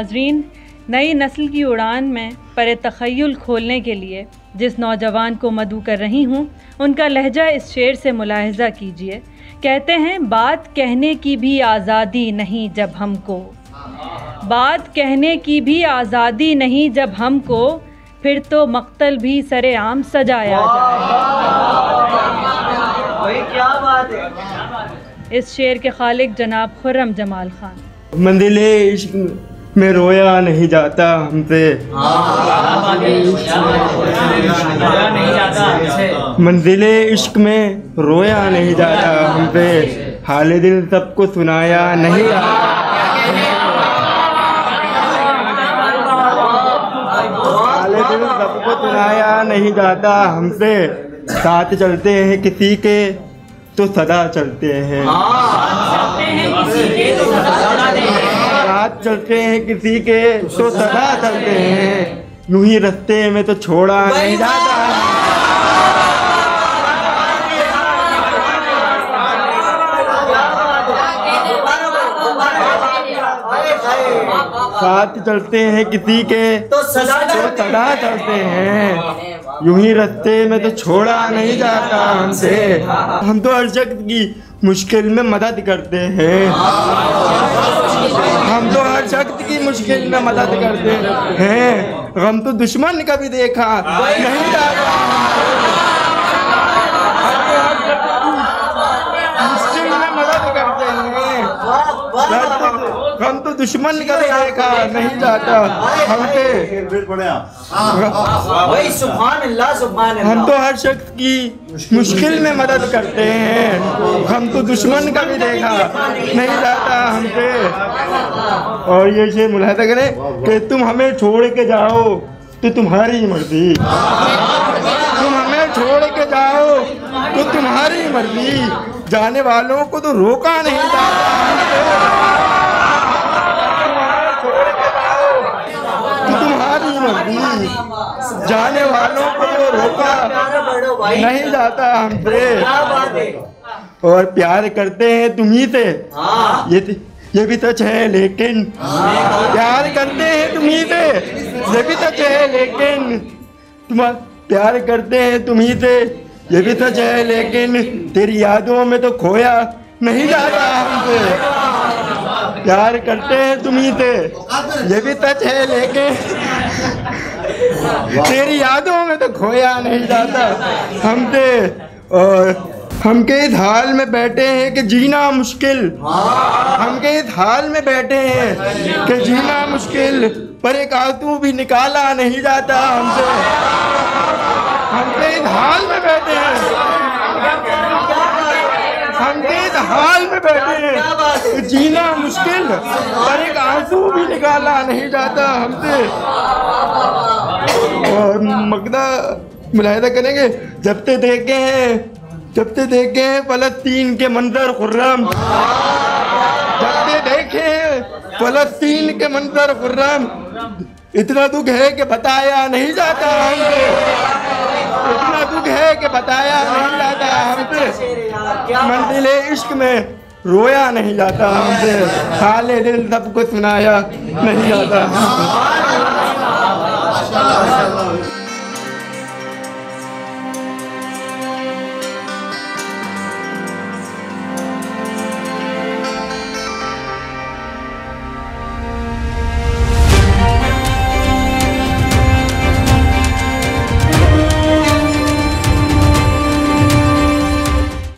नाजरीन, नई नस्ल की उड़ान में पर तख़य्युल खोलने के लिए जिस नौजवान को मदऊ कर रही हूँ, उनका लहजा इस शेर से मुलाहिज़ा कीजिए। कहते हैं, बात कहने की भी आज़ादी नहीं जब हमको, बात कहने की भी आज़ादी नहीं जब हमको, फिर तो मक्तल भी सरेआम सजाया जाए। क्या बात है। इस शेर के खालिक जनाब खुर्रम जमाल खान। मंजिले इश्क में रोया नहीं जाता हमसे, मंजिले इश्क में रोया नहीं जाता हमसे, हाले दिल सबको सुनाया नहीं जाता, हाले दिल सबको सुनाया नहीं जाता हमसे। साथ चलते हैं किसी के तो सदा चलते हैं, साथ चलते हैं किसी के तो सदा चलते हैं, यूं ही रास्ते में तो छोड़ा नहीं जाता, साथ चलते हैं किसी के तो सदा चलते हैं, यूं ही रास्ते में तो छोड़ा नहीं जाता हमसे। हम तो हर शख्स की मुश्किल में मदद करते हैं, हम तो हर शख्स की मुश्किल में मदद करते हैं, हम तो दुश्मन कभी देखा नहीं जाता, मुश्किल में मदद करते हैं, हम तो दुश्मन कभी देखा नहीं जाता हमसे। हम तो हर शख्स की मुश्किल में मदद करते हैं, हम तो दुश्मन का भी देखा नहीं जाता हमसे। और ये शेर मुलाहिज़ा करें कि तुम हमें छोड़ के जाओ तो तुम्हारी मर्जी, तुम हमें छोड़ के जाओ तो तुम्हारी मर्जी, जाने वालों को तो रोका नहीं जाता हमसे, तुम्हारी मर्जी, जाने वालों को तो रोका नहीं जाता हमसे। और प्यार करते हैं तुम्ही से, ये भी सच है लेकिन, प्यार करते हैं तुम्ही से, ये भी सच है लेकिन, तुम प्यार करते हैं तुम्ही से, ये भी सच है लेकिन, तेरी यादों में तो खोया नहीं जाता हमसे। प्यार करते हैं तुम्ही से, ये भी सच है लेकिन, तेरी यादों में तो खोया नहीं जाता हमसे। और हम के इस हाल में बैठे हैं कि जीना मुश्किल, हम के इस हाल में बैठे हैं कि जीना मुश्किल, पर एक आंसू भी निकाला नहीं जाता हमसे। हम के इस हाल में बैठे हैं, हम के इस हाल में बैठे हैं कि जीना मुश्किल, पर एक आंसू भी निकाला नहीं जाता हमसे। और मकदा मुलाहिज़ा करेंगे, जब से देखे हैं फ़लस्तीन के मंजर खुर्रम, जब से देखे हैं फ़लस्तीन के मंजर खुर्रम, इतना दुख है कि बताया नहीं जाता हमसे, इतना दुख है कि बताया नहीं जाता हमसे। मंजिले इश्क में रोया नहीं जाता हमसे, हाले दिल सबको सुनाया नहीं जाता।